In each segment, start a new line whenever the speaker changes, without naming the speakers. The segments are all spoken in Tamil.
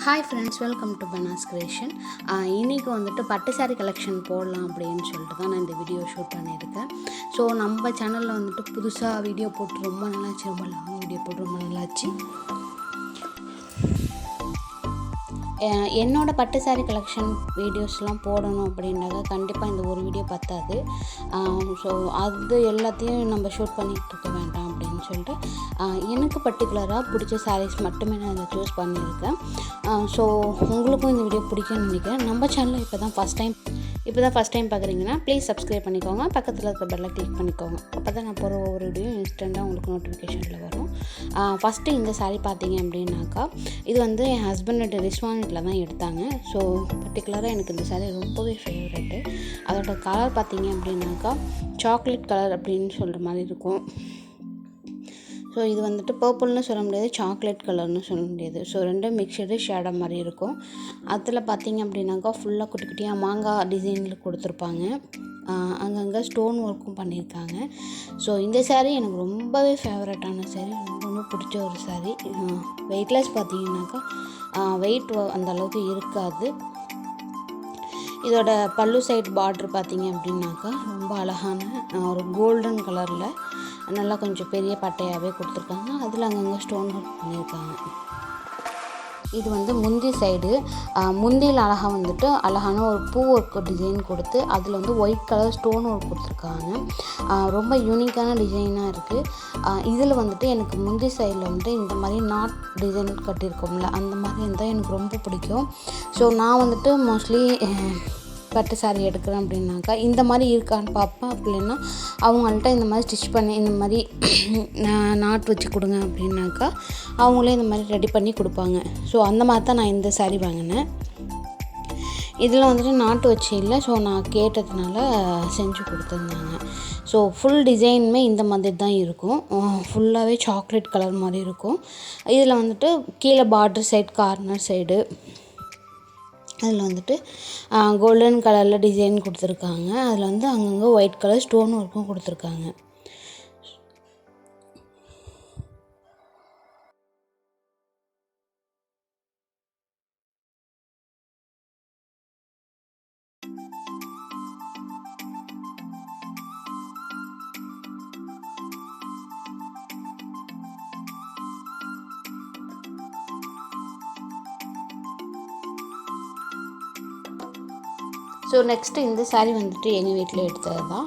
Hi friends, welcome to பெனாஸ் creation. இன்றைக்கி வந்துட்டு பட்டு சாரீ கலெக்ஷன் போடலாம் அப்படின்னு சொல்லிட்டு தான் நான் இந்த வீடியோ ஷூட் பண்ணியிருக்கேன். ஸோ நம்ம சேனலில் வந்துட்டு புதுசாக வீடியோ போட்டு ரொம்ப நல்லாச்சு, ரொம்ப லாங் வீடியோ போட்டு ரொம்ப நல்லாச்சு. என்னோடய பட்டு சாரீ கலெக்ஷன் வீடியோஸ்லாம் போடணும் அப்படின்னாக்க கண்டிப்பாக இந்த ஒரு வீடியோ பத்தாது. ஸோ அது எல்லாத்தையும் நம்ம ஷூட் பண்ணிகிட்டு இருக்க வேண்டாம் அப்படின்னு சொல்லிட்டு எனக்கு பர்டிகுலராக பிடிச்ச சாரீஸ் மட்டுமே நான் இதை சூஸ் பண்ணியிருக்கேன். ஸோ உங்களுக்கும் இந்த வீடியோ பிடிக்கும்னு நினைக்கிறேன். நம்ம சேனலில் இப்போ தான் ஃபஸ்ட் டைம் பார்க்குறீங்கன்னா ப்ளீஸ் சப்ஸ்கிரைப் பண்ணிக்கோங்க, பக்கத்தில் இருக்க பெல்லை கிளிக் பண்ணிக்கோங்க. அப்போ தான் நான் போகிற ஒவ்வொரு வீடியோ இன்ஸ்டண்ட்டாக உங்களுக்கு நோட்டிஃபிகேஷனில் வரும். ஃபஸ்ட்டு இந்த சாரீ பார்த்தீங்க அப்படின்னாக்கா, இது வந்து என் ஹஸ்பண்டோட ரிஸ்வானில் தான் எடுத்தாங்க. ஸோ பர்டிகுலராக எனக்கு இந்த சாரீ ரொம்பவே ஃபேவரெட்டு. அதோட கலர் பார்த்தீங்க அப்படின்னாக்கா சாக்லேட் கலர் அப்படின்னு சொல்கிற மாதிரி இருக்கும். ஸோ இது வந்துட்டு பர்பிள்னு சொல்ல முடியாது, சாக்லேட் கலர்னு சொல்ல முடியாது. ஸோ ரெண்டும் மிக்சடு ஷேடாக மாதிரி இருக்கும். அதில் பார்த்திங்க அப்படின்னாக்கா ஃபுல்லாக குட்டி குட்டியாக மாங்காய் டிசைனில் கொடுத்துருப்பாங்க. அங்கங்கே ஸ்டோன் ஒர்க்கும் பண்ணியிருக்காங்க. ஸோ இந்த சாரீ எனக்கு ரொம்பவே ஃபேவரட்டான சாரீ, ரொம்ப பிடிச்ச ஒரு சாரீ. வெயிட்லெஸ் பார்த்திங்கனாக்கா வெயிட் அந்த அளவுக்கு இருக்காது. இதோட பல்லு சைட் பார்ட்ரு பார்த்திங்க அப்படின்னாக்கா ரொம்ப அழகான ஒரு கோல்டன் கலரில் நல்லா கொஞ்சம் பெரிய பட்டையாகவே கொடுத்துருக்காங்க. அதில் அங்கங்கே ஸ்டோன் ஒர்க் பண்ணியிருக்காங்க. இது வந்து முந்தி சைடு, முந்தியில் அழகான ஒரு பூ ஒர்க் டிசைன் கொடுத்து அதில் வந்து ஒயிட் கலர் ஸ்டோன் ஒர்க் கொடுத்துருக்காங்க. ரொம்ப யூனிக்கான டிசைனாக இருக்குது. இதில் வந்துட்டு எனக்கு முந்தி சைடில் வந்துட்டு இந்த மாதிரி நாட் டிசைன் கட்டியிருக்கோம்ல, அந்த மாதிரி இருந்தால் எனக்கு ரொம்ப பிடிக்கும். ஸோ நான் வந்துட்டு மோஸ்ட்லி பட்டு சாரீ எடுக்கிறேன் அப்படின்னாக்கா இந்த மாதிரி இருக்கான்னு பார்ப்பேன். அப்படின்னா அவங்கள்ட்ட இந்த மாதிரி ஸ்டிச் பண்ணி இந்த மாதிரி நாட் வச்சு கொடுங்க அப்படின்னாக்கா அவங்களே இந்த மாதிரி ரெடி பண்ணி கொடுப்பாங்க. ஸோ அந்த மாதிரி தான் நான் இந்த சாரீ வாங்கினேன். இதில் வந்துட்டு நாட்டு வச்சு இல்லை, ஸோ நான் கேட்டதுனால செஞ்சு கொடுத்துருந்தாங்க. ஸோ ஃபுல் டிசைனுமே இந்த மாதிரி தான் இருக்கும். ஃபுல்லாகவே சாக்லேட் கலர் மாதிரி இருக்கும். இதில் வந்துட்டு கீழே பார்டர் சைடு, கார்னர் சைடு அதில் வந்துட்டு கோல்டன் கலரில் டிசைன் கொடுத்துருக்காங்க. அதில் வந்து அங்கங்கே ஒயிட் கலர் ஸ்டோன் ஒர்க்கும் கொடுத்துருக்காங்க. ஸோ நெக்ஸ்ட்டு இந்த சாரீ வந்துட்டு எங்கள் வீட்டில் எடுத்தது தான்.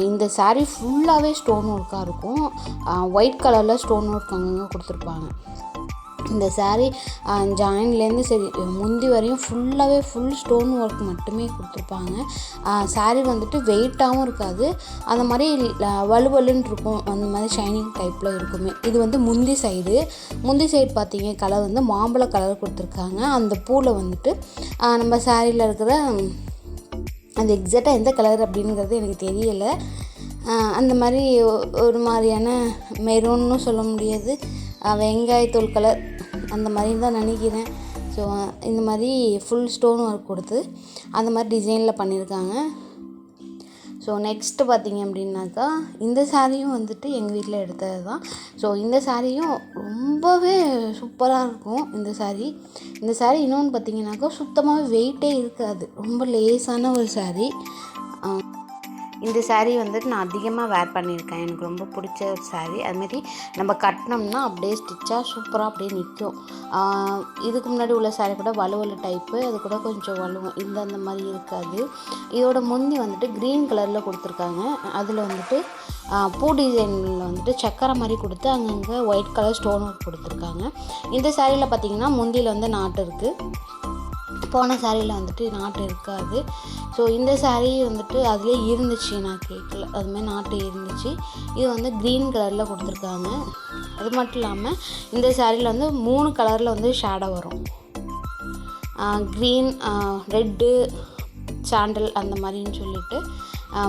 இந்த சாரீ ஃபுல்லாகவே ஸ்டோன் ஒர்க்காக இருக்கும். ஒயிட் கலரில் ஸ்டோன் ஒர்க் அங்கங்கே கொடுத்துருப்பாங்க. இந்த சாரீ ஜாயின்லேருந்து சரி முந்தி வரையும் ஃபுல்லாகவே ஃபுல் ஸ்டோன் ஒர்க் மட்டுமே கொடுத்துருப்பாங்க. சாரீ வந்துட்டு வெயிட்டாகவும் இருக்காது, அந்த மாதிரி வலுவலுன்னு இருக்கும், அந்த மாதிரி ஷைனிங் டைப்பில் இருக்குமே. இது வந்து முந்தி சைடு பார்த்தீங்க கலர் வந்து மாம்பழ கலர் கொடுத்துருக்காங்க. அந்த பூவில் வந்துட்டு நம்ம சாரியில் இருக்கிற அது எக்ஸாக்டாக எந்த கலர் அப்படிங்கிறது எனக்கு தெரியலை. அந்த மாதிரி ஒரு மாதிரியான மெரூன்னு சொல்ல முடியாது, வெங்காயத்தூள் கலர் அந்த மாதிரி தான் நினைக்கிறேன். ஸோ இந்த மாதிரி ஃபுல் ஸ்டோன் ஒர்க் கொடுத்து அந்த மாதிரி டிசைனில் பண்ணியிருக்காங்க. ஸோ நெக்ஸ்ட்டு பார்த்திங்க அப்படின்னாக்கா இந்த சாரியும் வந்துட்டு எங்கள் வீட்டில் எடுத்தது தான். ஸோ இந்த சாரியும் ரொம்பவே சூப்பராக இருக்கும். இந்த சாரீ இன்னொன்று பார்த்திங்கனாக்கா சுத்தமாக வெயிட்டே இருக்காது, ரொம்ப லேஸான ஒரு சாரீ. இந்த சாரீ வந்துட்டு நான் அதிகமாக வேர் பண்ணியிருக்கேன், எனக்கு ரொம்ப பிடிச்ச ஒரு சாரீ. அதுமாரி நம்ம கட்டினோம்னா அப்படியே ஸ்டிச்சாக சூப்பராக அப்படியே நிற்கும். இதுக்கு முன்னாடி உள்ள சாரீ கூட வலுவலு டைப்பு, அது கூட கொஞ்சம் வலுவும் அந்த மாதிரி இருக்காது. இதோட முந்தி வந்துட்டு க்ரீன் கலரில் கொடுத்துருக்காங்க. அதில் வந்துட்டு பூ டிசைனில் வந்துட்டு சக்கரை மாதிரி கொடுத்து அங்கங்கே ஒயிட் கலர் ஸ்டோன் ஒர்க் கொடுத்துருக்காங்க. இந்த சாரியில் பார்த்திங்கன்னா முந்தியில் வந்து நாட்டு இருக்குது, போன சாரியில் வந்துட்டு நாட்டு இருக்காது. ஸோ இந்த சாரீ வந்துட்டு அதிலே இருந்துச்சு, நான் கேட்கல, அதுமாதிரி நாட்டு இருந்துச்சு. இது வந்து க்ரீன் கலரில் கொடுத்துருக்காங்க. அது மட்டும் இல்லாமல் இந்த சாரியில் வந்து 3 கலரில் வந்து ஷேடோ வரும். க்ரீன், ரெட்டு, சாண்டல் அந்த மாதிரின்னு சொல்லிட்டு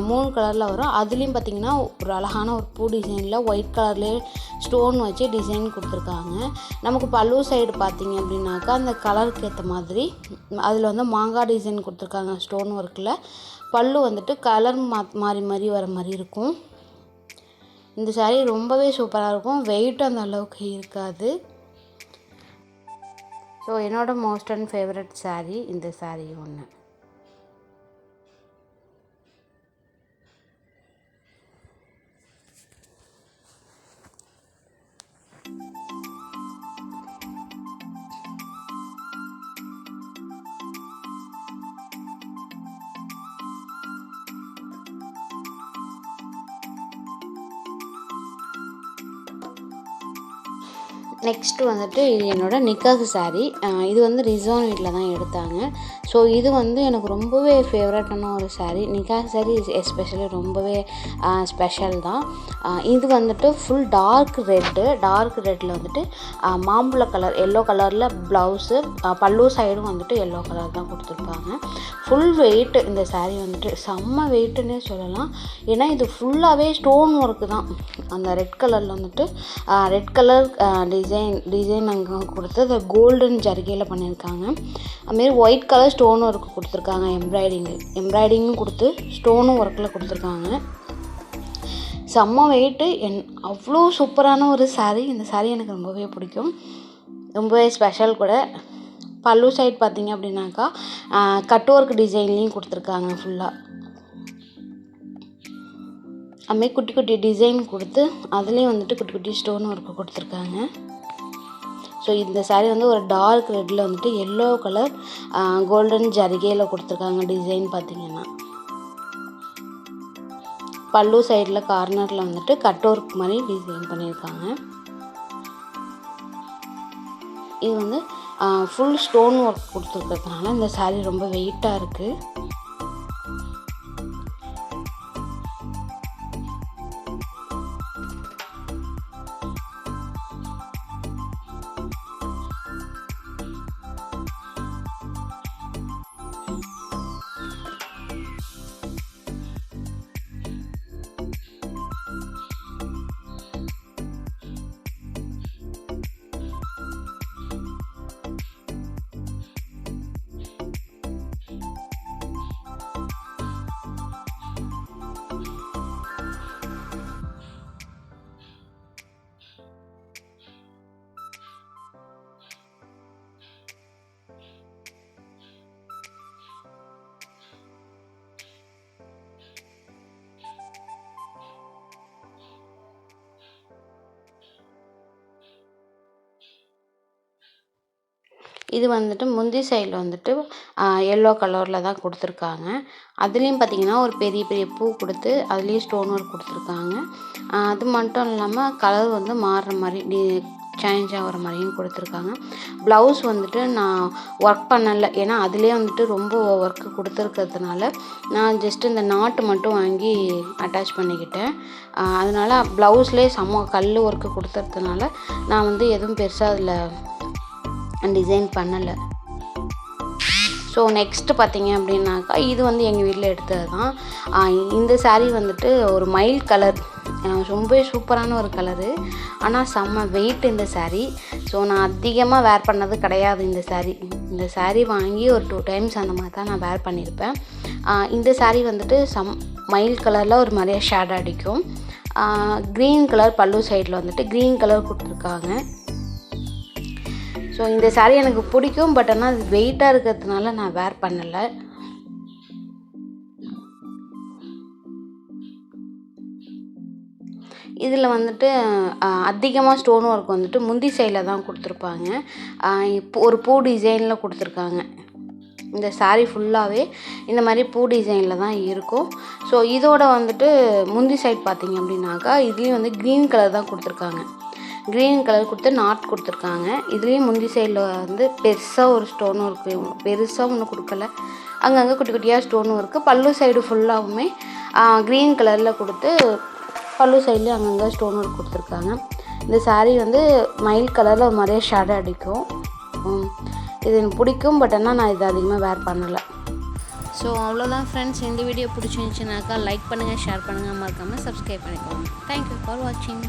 3 கலரில் வரும். அதுலேயும் பார்த்திங்கன்னா ஒரு அழகான ஒரு பூ டிசைனில் ஒயிட் கலர்லேயே ஸ்டோன் வச்சு டிசைன் கொடுத்துருக்காங்க. நமக்கு பல்லு சைடு பார்த்திங்க அப்படின்னாக்கா அந்த கலருக்கு ஏற்ற மாதிரி அதில் வந்து மாங்காய் டிசைன் கொடுத்துருக்காங்க ஸ்டோன் ஒர்க்கில். பல்லு வந்துட்டு கலர் மாறி வர மாதிரி இருக்கும். இந்த சாரீ ரொம்பவே சூப்பராக இருக்கும், வெயிட்டும் அந்த அளவுக்கு இருக்காது. ஸோ என்னோட மோஸ்ட் அண்ட் ஃபேவரட் saree இந்த saree ஒன்று. நெக்ஸ்ட்டு வந்துட்டு இது என்னோடய நிக்காஹ் saree. இது வந்து ரிஸ்வான் வீட்டில் தான் எடுத்தாங்க. ஸோ இது வந்து எனக்கு ரொம்பவே ஃபேவரட்டான ஒரு saree. நிக்காஹ் saree எஸ்பெஷலி ரொம்பவே ஸ்பெஷல் தான். இது வந்துட்டு ஃபுல் டார்க் ரெட்டில் வந்துட்டு மாம்பழ கலர் எல்லோ கலரில் ப்ளவுஸு, பல்லு சைடும் வந்துட்டு எல்லோ கலர் தான் கொடுத்துருப்பாங்க. ஃபுல் வெயிட் இந்த saree வந்துட்டு செம்ம வெயிட்டுன்னே சொல்லலாம். ஏன்னா இது ஃபுல்லாகவே ஸ்டோன் ஒர்க்கு தான். அந்த ரெட் கலரில் வந்துட்டு ரெட் கலர் டிசைன் அங்கே கொடுத்து அதை கோல்டன் ஜரிகையில் பண்ணியிருக்காங்க. அதுமாரி ஒயிட் கலர் ஸ்டோன் ஒர்க்கு கொடுத்துருக்காங்க. எம்ப்ராய்டிங்கும் கொடுத்து ஸ்டோனும் ஒர்க்கில் கொடுத்துருக்காங்க. செம்ம வெயிட்டு. அவ்வளோ சூப்பரான ஒரு saree. இந்த saree எனக்கு ரொம்பவே பிடிக்கும், ரொம்பவே ஸ்பெஷல் கூட. பல்லு சைட் பார்த்திங்க அப்படின்னாக்கா கட் ஒர்க் டிசைன்லேயும் கொடுத்துருக்காங்க ஃபுல்லாக. அதுமாரி குட்டி குட்டி டிசைன் கொடுத்து அதுலேயும் வந்துட்டு குட்டி குட்டி ஸ்டோன் ஒர்க்கு கொடுத்துருக்காங்க. ஸோ இந்த saree வந்து ஒரு டார்க் ரெட்டில் வந்துட்டு எல்லோ கலர் கோல்டன் ஜரிகையில் கொடுத்துருக்காங்க. டிசைன் பார்த்திங்கன்னா பல்லு சைடில் கார்னரில் வந்துட்டு கட் ஒர்க் மாதிரி டிசைன் பண்ணியிருக்காங்க. இது வந்து ஃபுல் ஸ்டோன் ஒர்க் கொடுத்துருக்கிறதுனால இந்த saree ரொம்ப வெயிட்டாக இருக்குது. இது வந்துட்டு முந்தி சைடில் வந்துட்டு எல்லோ கலரில் தான் கொடுத்துருக்காங்க. அதுலேயும் பார்த்திங்கன்னா ஒரு பெரிய பெரிய பூ கொடுத்து அதுலேயும் ஸ்டோன் ஒர்க் கொடுத்துருக்காங்க. அது மட்டும் இல்லாமல் கலர் வந்து மாறுற மாதிரி சேஞ்ச் ஆகிற மாதிரியும் கொடுத்துருக்காங்க. ப்ளவுஸ் வந்துட்டு நான் ஒர்க் பண்ணலை, ஏன்னா அதுலேயே வந்துட்டு ரொம்ப ஒர்க்கு கொடுத்துருக்கிறதுனால நான் ஜஸ்ட்டு இந்த நாட்டு மட்டும் வாங்கி அட்டாச் பண்ணிக்கிட்டேன். அதனால் ப்ளவுஸ்லேயே செம்ம கல் ஒர்க்கு கொடுத்துறதுனால நான் வந்து எதுவும் பெருசாக அதில் டிசைன் பண்ணலை. ஸோ நெக்ஸ்ட்டு பார்த்திங்க அப்படின்னாக்கா இது வந்து எங்கள் வீட்டில் எடுத்தது தான். இந்த saree வந்துட்டு ஒரு மயில் கலர், ரொம்ப சூப்பரான ஒரு கலரு. ஆனால் செம்ம வெயிட் இந்த saree. ஸோ நான் அதிகமாக வேர் பண்ணது கிடையாது இந்த saree வாங்கி ஒரு 2 times அந்த மாதிரி தான் நான் வேர் பண்ணியிருப்பேன். இந்த saree வந்துட்டு மயில் கலரில் ஒரு மாதிரியா ஷேட் அடிக்கும். க்ரீன் கலர் பல்லு சைடில் வந்துட்டு க்ரீன் கலர் கொடுத்துருக்காங்க. ஸோ இந்த saree எனக்கு பிடிக்கும், பட் ஆனால் அது வெயிட்டாக இருக்கிறதுனால நான் வேர் பண்ணலை. இதில் வந்துட்டு அதிகமாக ஸ்டோன் ஒர்க் வந்துட்டு முந்தி சைடில் தான் கொடுத்துருப்பாங்க. ஒரு பூ டிசைனில் கொடுத்துருக்காங்க. இந்த saree ஃபுல்லாகவே இந்த மாதிரி பூ டிசைனில் தான் இருக்கும். ஸோ இதோட வந்துட்டு முந்தி சைட் பார்த்திங்க அப்படின்னாக்கா இதுலேயும் வந்து க்ரீன் கலர் தான் கொடுத்துருக்காங்க. க்ரீன் கலர் கொடுத்து நாட் கொடுத்துருக்காங்க. இதுலேயும் முந்தி சைடில் வந்து பெருசாக ஒரு ஸ்டோன் ஒர்க்கு, பெருசாக ஒன்றும் கொடுக்கல, அங்கங்கே குட்டி குட்டியாக ஸ்டோன் ஒர்க்கு. பல்லு சைடு ஃபுல்லாகவுமே க்ரீன் கலரில் கொடுத்து பல்லு சைட்லேயும் அங்கங்கே ஸ்டோன் ஒர்க் கொடுத்துருக்காங்க. இந்த saree வந்து மயில் கலரில் ஒரு மாதிரியே ஷேடோ அடிக்கும். இது எனக்கு பிடிக்கும், பட் ஆனால் நான் இது அதிகமாக வேர் பண்ணலை. ஸோ அவ்வளோதான் ஃப்ரெண்ட்ஸ். இந்த வீடியோ பிடிச்சிருந்துச்சுனாக்கா லைக் பண்ணுங்கள், ஷேர் பண்ணுங்கள், மறக்காமல் சப்ஸ்கிரைப் பண்ணிக்கோங்க. தேங்க்யூ ஃபார் வாட்சிங்.